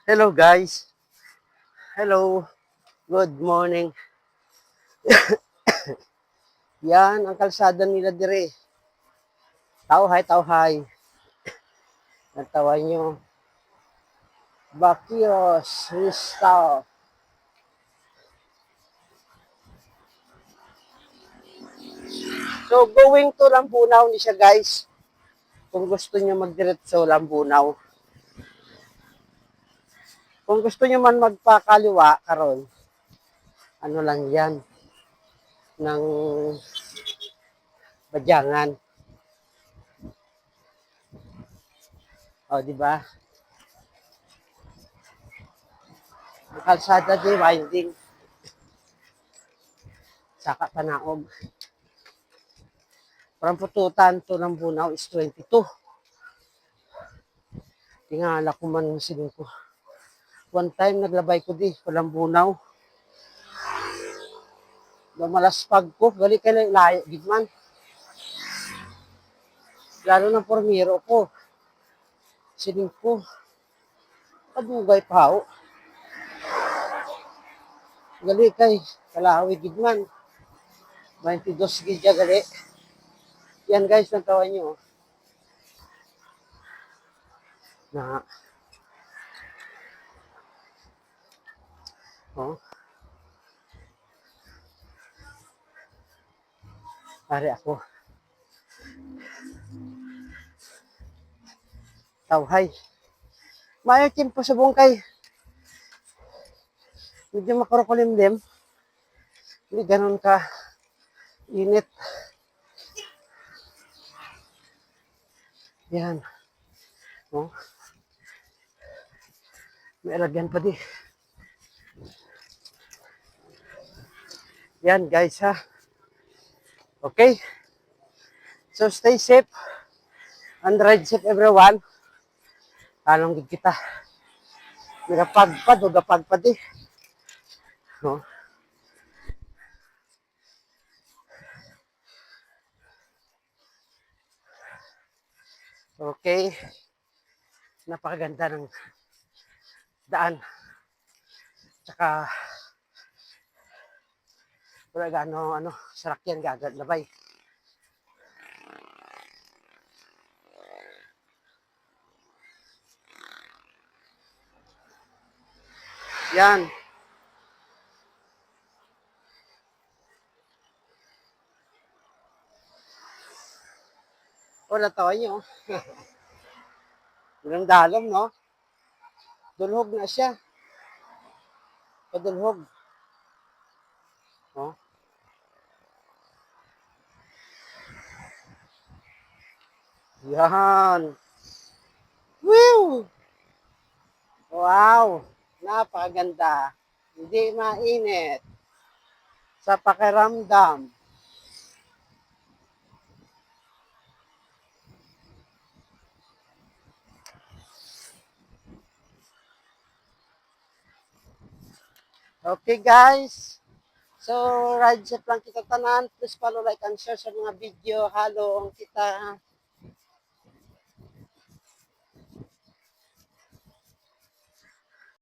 Hello guys. Hello. Good morning. Yan ang kalsada nila dire. Tawhay, tawhay. Natawa nyo. Bakios, Ristaw. So going to Lambunaw ni siya guys. Kung gusto niyo magdiretso Lambunaw. Kung gusto niyo man magpakaliwa karon, ano lang yan ng Badyangan. O, di ba? Kalsada di winding. Saka Panaog. From Pututan to Lambunaw is 22. Tingala ko man silin ko. One time naglabay ko di, Lambunaw. Malaspag ko, gali kay layo, gidman. Lalo ng pormiro ko. Silin ko. Kadugay pa ho. Gali kay, kalahawi gidman. 22 gidya gali. Yan guys, nagtawa nyo. Na, oh. Pare ako. Tawhay. Mayo timpo sa bungkay. Medyo makurukulimlim. Hindi ganun ka init. Yan. Oh. May alagyan pa di. Yan guys ha. Okay. So stay safe. And ride safe everyone. Anong gid kita. Nagapagpad o gapagpad eh. No? Okay. Napakaganda ng daan. Tsaka wala gaano sarakyan gagad labay. Yan. Wala tawa nyo. Walang dalom, no? Dulhog na siya. Padulhog. No? Yan. Woo! Wow! Napakaganda. Hindi mainit. Sa pakiramdam. Okay guys. So, ride safe lang kita tanan. Please follow, like, and share sa mga video. Halo ang kita.